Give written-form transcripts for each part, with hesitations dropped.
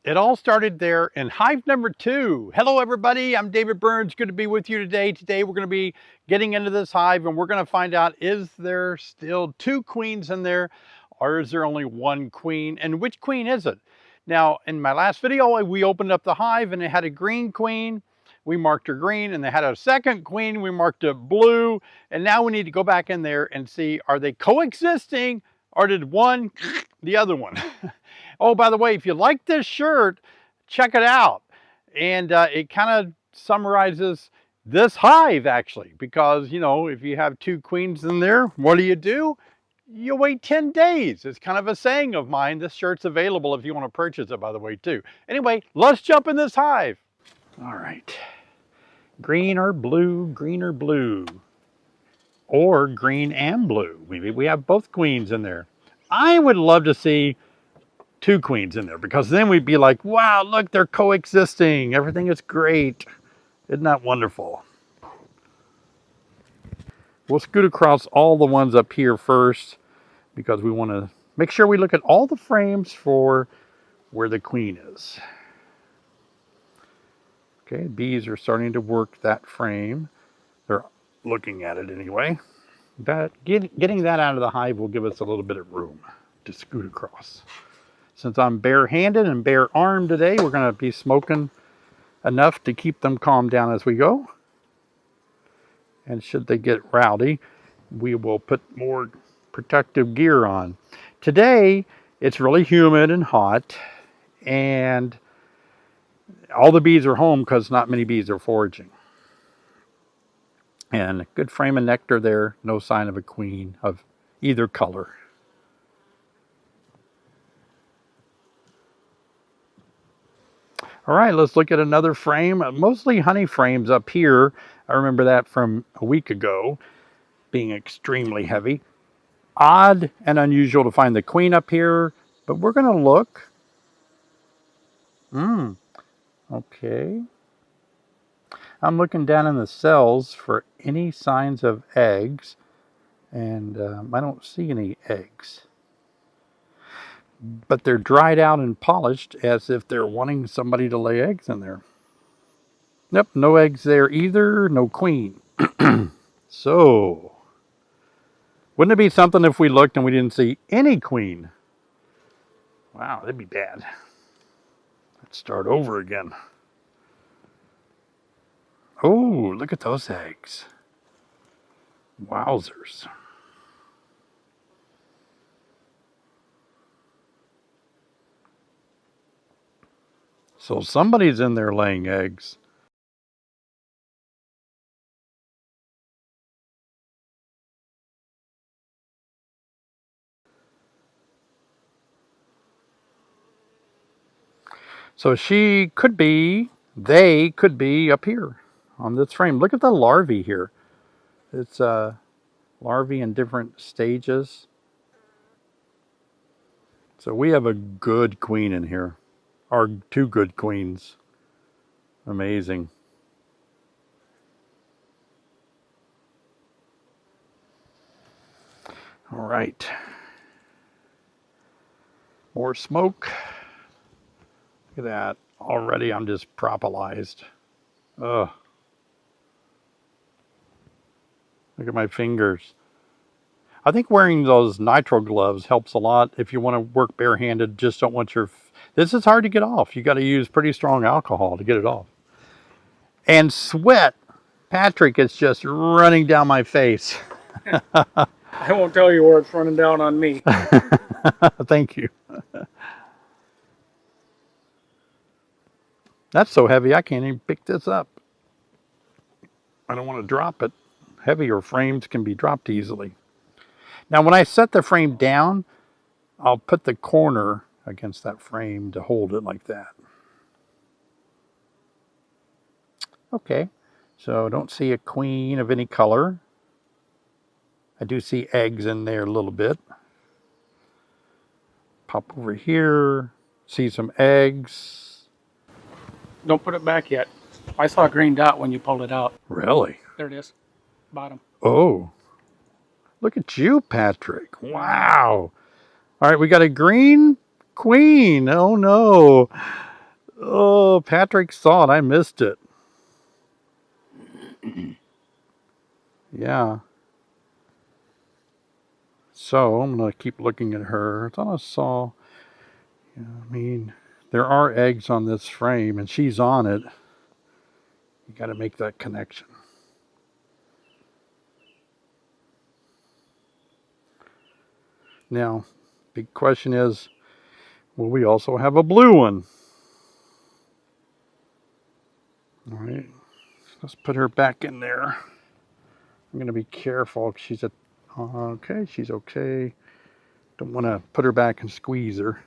It all started there in hive number 2. Hello everybody, I'm David Burns. Good to be with you today. Today we're going to be getting into this hive and we're going to find out, is there still 2 queens in there or is there only 1 queen, and which queen is it? Now in my last video we opened up the hive and it had a green queen. We marked her green, and they had a second queen. We marked it blue, and now we need to go back in there and see, are they coexisting or did one the other one? Oh, by the way, if you like this shirt, check it out. And it kind of summarizes this hive actually, because you know, if you have 2 queens in there, what do? You wait 10 days. It's kind of a saying of mine. This shirt's available if you want to purchase it, by the way, too. Anyway, let's jump in this hive. All right. Green or blue, or green and blue. Maybe we have both queens in there. I would love to see 2 queens in there, because then we'd be like, wow, look, they're coexisting. Everything is great. Isn't that wonderful? We'll scoot across all the ones up here first, because we want to make sure we look at all the frames for where the queen is. Okay, bees are starting to work that frame. They're looking at it anyway. Getting that out of the hive will give us a little bit of room to scoot across. Since I'm bare-handed and bare-armed today, we're going to be smoking enough to keep them calmed down as we go. And should they get rowdy, we will put more protective gear on. Today, it's really humid and hot, and all the bees are home because not many bees are foraging. And a good frame of nectar there, no sign of a queen of either color. All right, let's look at another frame. Mostly honey frames up here. I remember that from a week ago, being extremely heavy. Odd and unusual to find the queen up here, but we're going to look. Okay. I'm looking down in the cells for any signs of eggs, and I don't see any eggs. But they're dried out and polished as if they're wanting somebody to lay eggs in there. Yep, no eggs there either, no queen. So, wouldn't it be something if we looked and we didn't see any queen? Wow, that'd be bad. Let's start over again. Oh, look at those eggs. Wowzers. So somebody's in there laying eggs. So they could be up here on this frame. Look at the larvae here. It's larvae in different stages. So we have a good queen in here. Or 2 good queens. Amazing. All right. More smoke. Look at that. Already I'm just propolised. Ugh. Look at my fingers. I think wearing those nitrile gloves helps a lot if you want to work barehanded. Just don't want your... This is hard to get off. You got to use pretty strong alcohol to get it off. And sweat. Patrick, it's just running down my face. I won't tell you where it's running down on me. Thank you. That's so heavy I can't even pick this up. I don't want to drop it. Heavier frames can be dropped easily. Now when I set the frame down, I'll put the corner against that frame to hold it like that. Okay, so don't see a queen of any color. I do see eggs in there a little bit. Pop over here, see some eggs. Don't put it back yet. I saw a green dot when you pulled it out. Really? There it is. Bottom. Oh, look at you, Patrick. Wow. All right, we got a green queen. Oh no. Oh, Patrick saw it. I missed it. Yeah. So I'm going to keep looking at her. I thought I saw, yeah, I mean, there are eggs on this frame and she's on it. You got to make that connection. Now, big question is, will we also have a blue one? All right, let's put her back in there. I'm going to be careful. She's okay. She's okay. Don't want to put her back and squeeze her.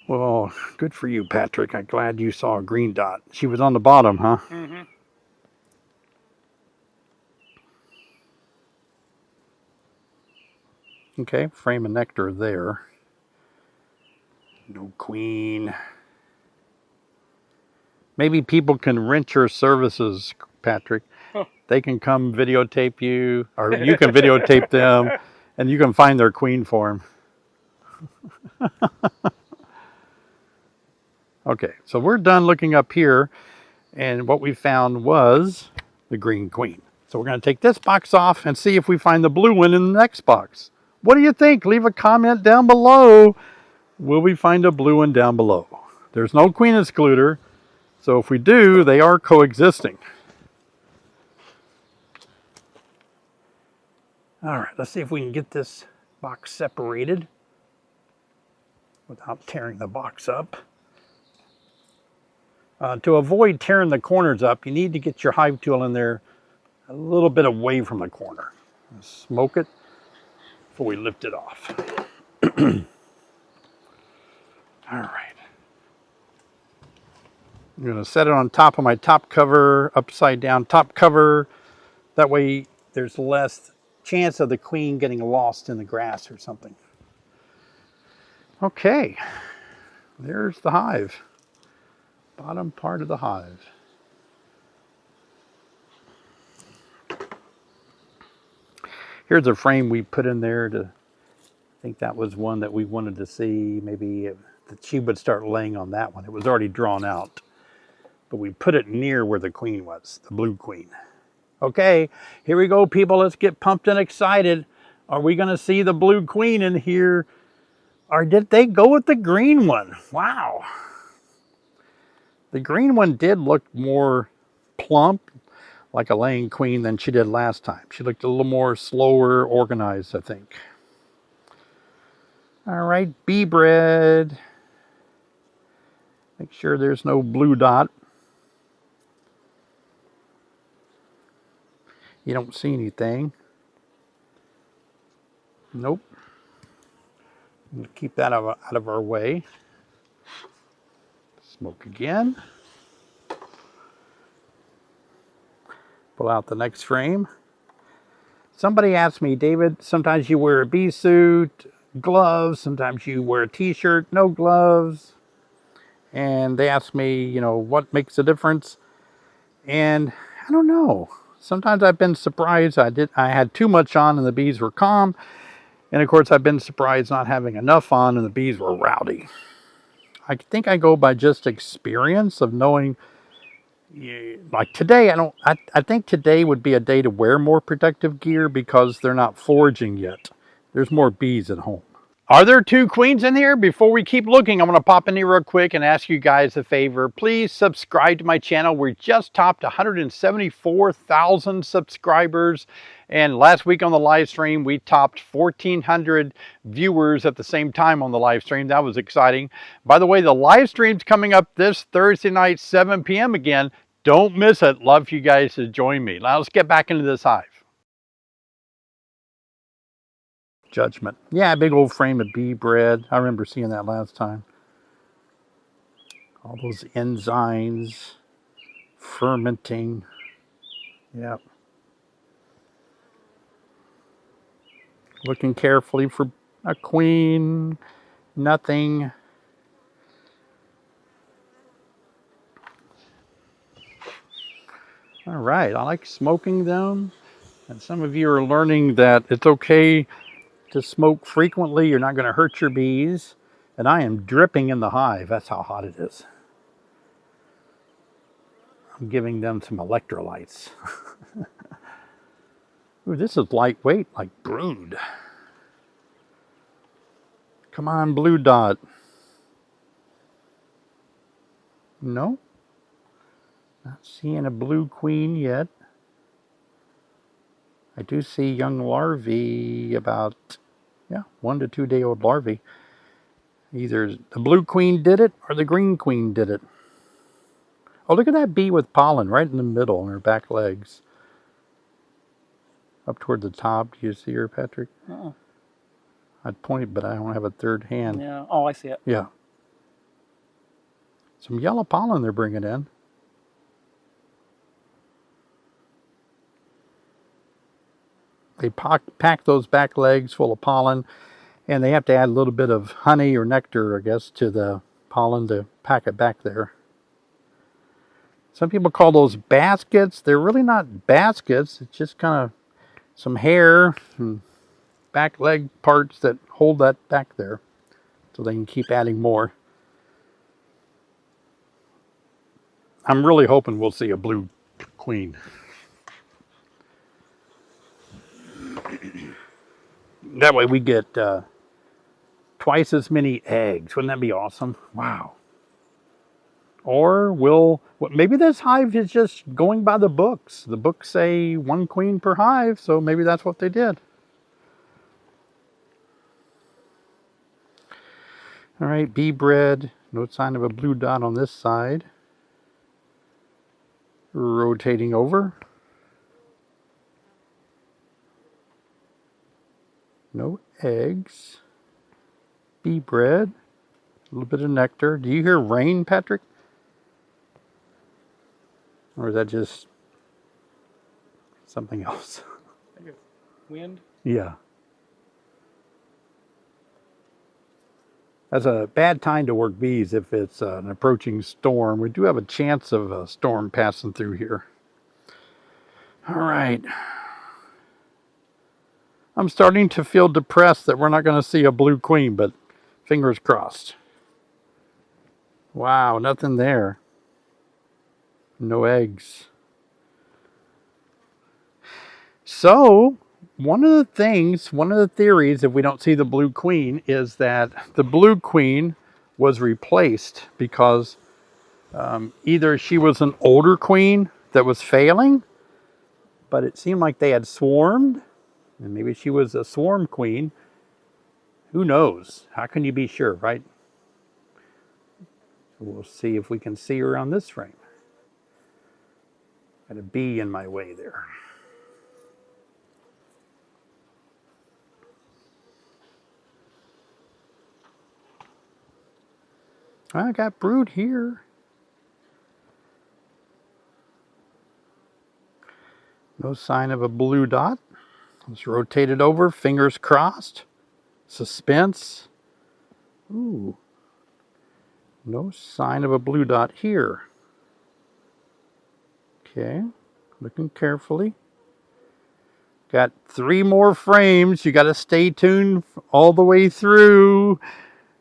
Well, good for you, Patrick. I'm glad you saw a green dot. She was on the bottom, huh? Mm-hmm. Okay, frame of nectar there. No queen. Maybe people can rent your services, Patrick. Huh. They can come videotape you, or you can videotape them, and you can find their queen for them. Okay, so we're done looking up here, and what we found was the green queen. So we're going to take this box off and see if we find the blue one in the next box. What do you think? Leave a comment down below. Will we find a blue one down below? There's no queen excluder, so if we do, they are coexisting. All right, let's see if we can get this box separated without tearing the box up. To avoid tearing the corners up, you need to get your hive tool in there a little bit away from the corner. Smoke it before we lift it off. All right. I'm going to set it on top of my top cover, upside down top cover. That way there's less chance of the queen getting lost in the grass or something. Okay, there's the hive. Bottom part of the hive. Here's a frame we put in there to, I think that was one that we wanted to see. Maybe that she would start laying on that one. It was already drawn out, but we put it near where the queen was, the blue queen. Okay, here we go, people. Let's get pumped and excited. Are we going to see the blue queen in here? Or did they go with the green one? Wow. The green one did look more plump, like a laying queen, than she did last time. She looked a little more slower, organized, I think. All right, bee bread. Make sure there's no blue dot. You don't see anything. Nope. We'll keep that out of our way. Smoke again. Pull out the next frame. Somebody asked me, David, sometimes you wear a bee suit, gloves, sometimes you wear a t-shirt, no gloves. And they asked me, you know, what makes a difference? And I don't know. Sometimes I've been surprised. I had too much on and the bees were calm. And of course, I've been surprised not having enough on and the bees were rowdy. I think I go by just experience of knowing, like today, I think today would be a day to wear more protective gear because they're not foraging yet. There's more bees at home. Are there two queens in here? Before we keep looking, I'm going to pop in here real quick and ask you guys a favor. Please subscribe to my channel. We just topped 174,000 subscribers. And last week on the live stream, we topped 1,400 viewers at the same time on the live stream. That was exciting. By the way, the live stream's coming up this Thursday night, 7 p.m. again. Don't miss it. Love for you guys to join me. Now let's get back into this hive. Judgment. Yeah, a big old frame of bee bread. I remember seeing that last time. All those enzymes fermenting. Yep. Looking carefully for a queen. Nothing. All right, I like smoking them. And some of you are learning that it's okay to smoke frequently. You're not going to hurt your bees. And I am dripping in the hive. That's how hot it is. I'm giving them some electrolytes. Ooh, this is lightweight, like brood. Come on, blue dot. No, not seeing a blue queen yet. I do see young larvae, about, yeah, 1 to 2 day old larvae. Either the blue queen did it or the green queen did it. Oh, look at that bee with pollen right in the middle on her back legs. Up toward the top. Do you see her, Patrick? Uh-uh. I'd point, but I don't have a third hand. Yeah. Oh, I see it. Yeah. Some yellow pollen they're bringing in. They pack those back legs full of pollen, and they have to add a little bit of honey or nectar, I guess, to the pollen to pack it back there. Some people call those baskets. They're really not baskets. It's just kind of some hair and back leg parts that hold that back there so they can keep adding more. I'm really hoping we'll see a blue queen. That way we get twice as many eggs. Wouldn't that be awesome? Wow. Or maybe this hive is just going by the books. The books say 1 queen per hive, so maybe that's what they did. All right, bee bread. No sign of a blue dot on this side. Rotating over. No eggs. Bee bread. A little bit of nectar. Do you hear rain, Patrick? Or is that just something else? I think it's wind. Yeah. That's a bad time to work bees if it's an approaching storm. We do have a chance of a storm passing through here. All right. I'm starting to feel depressed that we're not going to see a blue queen, but fingers crossed. Wow, nothing there. No eggs. So, one of the theories, if we don't see the blue queen, is that the blue queen was replaced because either she was an older queen that was failing, but it seemed like they had swarmed, and maybe she was a swarm queen. Who knows? How can you be sure, right? We'll see if we can see her on this frame. Got a bee in my way there. I got brood here. No sign of a blue dot. Let's rotate it over, fingers crossed. Suspense. Ooh. No sign of a blue dot here. Okay, looking carefully. Got 3 more frames. You got to stay tuned all the way through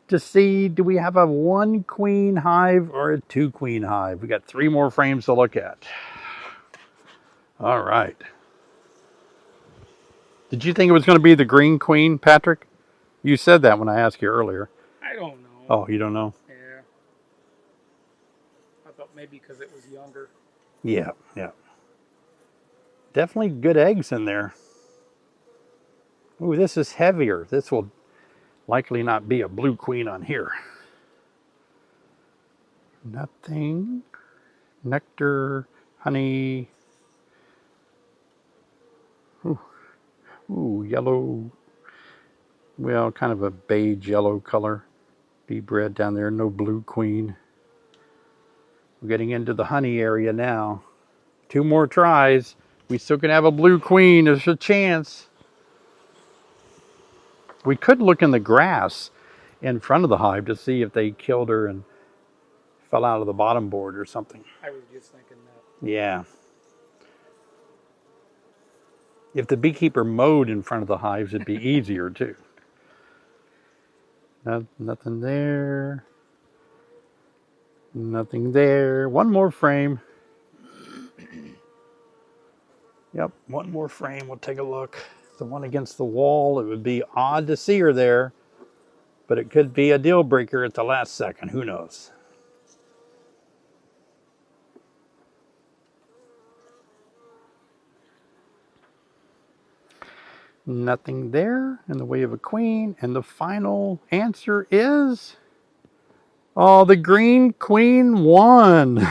to see, do we have a 1 queen hive or a 2 queen hive? We got 3 more frames to look at. All right. Did you think it was going to be the green queen, Patrick? You said that when I asked you earlier. I don't know. Oh, you don't know? Yeah. I thought maybe because it was younger. Yeah, yeah. Definitely good eggs in there. Ooh, this is heavier. This will likely not be a blue queen on here. Nothing. Nectar, honey. Ooh, yellow. Well, kind of a beige yellow color. Bee bread down there. No blue queen. We're getting into the honey area now. 2 more tries. We still can have a blue queen. There's a chance. We could look in the grass in front of the hive to see if they killed her and fell out of the bottom board or something. I was just thinking that. Yeah. If the beekeeper mowed in front of the hives, it'd be easier too. Nothing there. Nothing there. One more frame. Yep, one more frame. We'll take a look. The one against the wall. It would be odd to see her there, but it could be a deal breaker at the last second. Who knows? Nothing there in the way of a queen. And the final answer is, oh, the green queen won.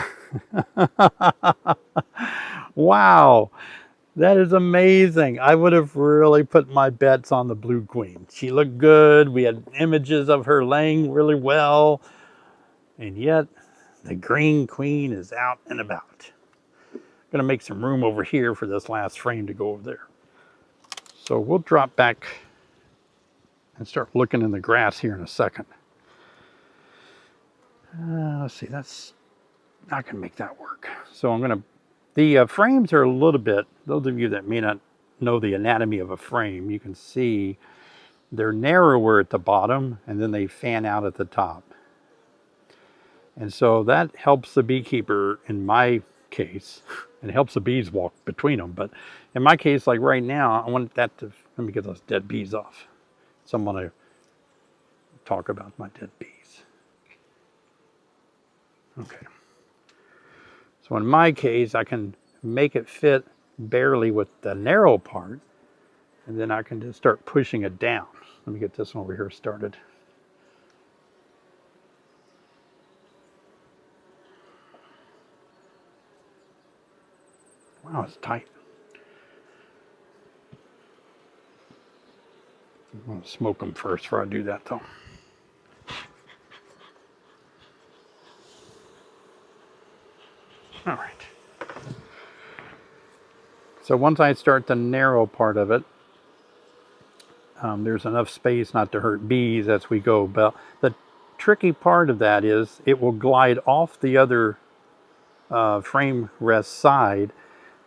Wow, that is amazing. I would have really put my bets on the blue queen. She looked good. We had images of her laying really well. And yet, the green queen is out and about. Going to make some room over here for this last frame to go over there. So we'll drop back and start looking in the grass here in a second. Let's see, that's not going to make that work. So I'm going to, the frames are a little bit, those of you that may not know the anatomy of a frame, you can see they're narrower at the bottom and then they fan out at the top. And so that helps the beekeeper in my case. It helps the bees walk between them. But in my case, like right now, I want that to, let me get those dead bees off. So I'm going to talk about my dead bees. Okay. So in my case, I can make it fit barely with the narrow part, and then I can just start pushing it down. Let me get this one over here started. Wow, it's tight. I'm going to smoke them first before I do that, though. All right. So once I start the narrow part of it, there's enough space not to hurt bees as we go. But the tricky part of that is it will glide off the other frame rest side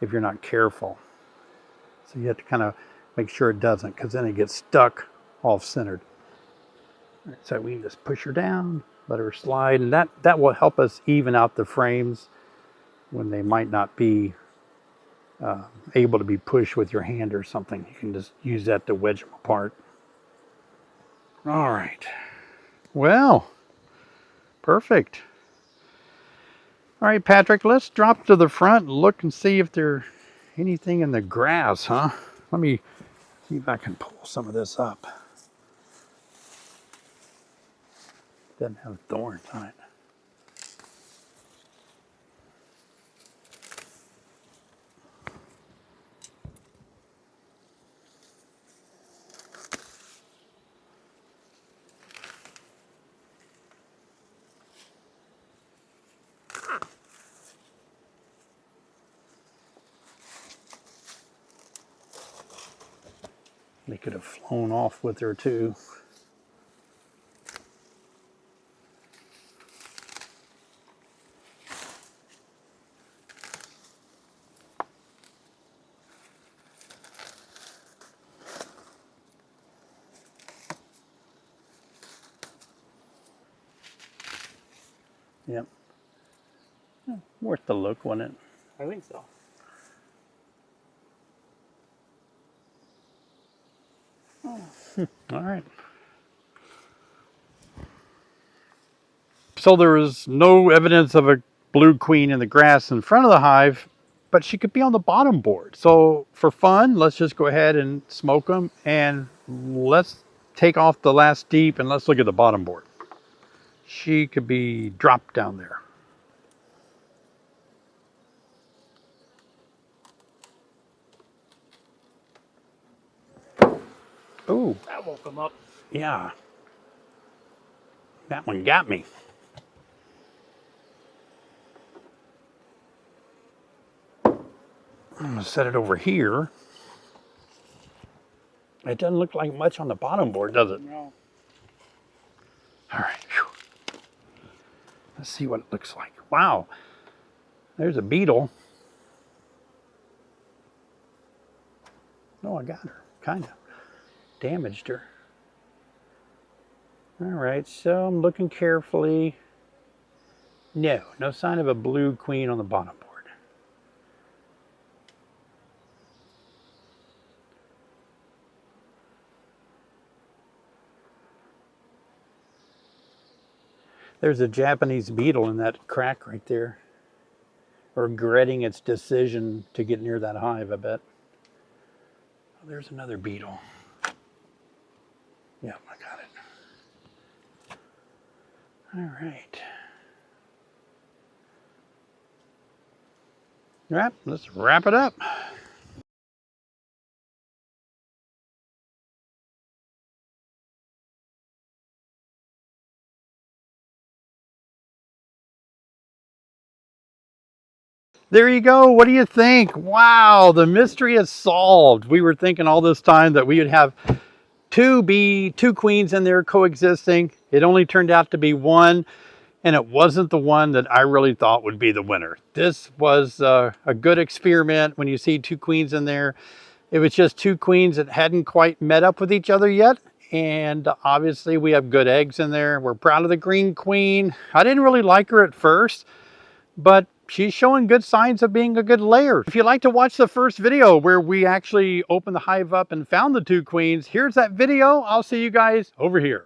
if you're not careful. So you have to kind of make sure it doesn't, because then it gets stuck off-centered. So we can just push her down, let her slide, and that will help us even out the frames when they might not be able to be pushed with your hand or something. You can just use that to wedge them apart. All right. Well, perfect. All right, Patrick, let's drop to the front and look and see if there's anything in the grass, huh? Let me see if I can pull some of this up. Doesn't have thorns on it. They could have flown off with her too. Yep. Worth the look, wasn't it? I think so. All right. So there is no evidence of a blue queen in the grass in front of the hive, but she could be on the bottom board. So for fun, let's just go ahead and smoke them, and let's take off the last deep and let's look at the bottom board. She could be dropped down there. Oh, That woke them up. yeah. That one got me. I'm gonna set it over here. It doesn't look like much on the bottom board, does it? No. All right. Whew. Let's see what it looks like. Wow. There's a beetle. No, I got her. Kind of damaged her. All right, so I'm looking carefully. No, no sign of a blue queen on the bottom board. There's a Japanese beetle in that crack right there. Regretting its decision to get near that hive, I bet. Oh, there's another beetle. Yeah, I got it. All right. All right, let's wrap it up. There you go. What do you think? Wow, the mystery is solved. We were thinking all this time that we would have two queens in there coexisting. It only turned out to be one, and it wasn't the one that I really thought would be the winner. This was a good experiment. When you see two queens in there, it was just two queens that hadn't quite met up with each other yet. And obviously we have good eggs in there. We're proud of the green queen. I didn't really like her at first, but she's showing good signs of being a good layer. If you'd like to watch the first video where we actually opened the hive up and found the two queens, here's that video. I'll see you guys over here.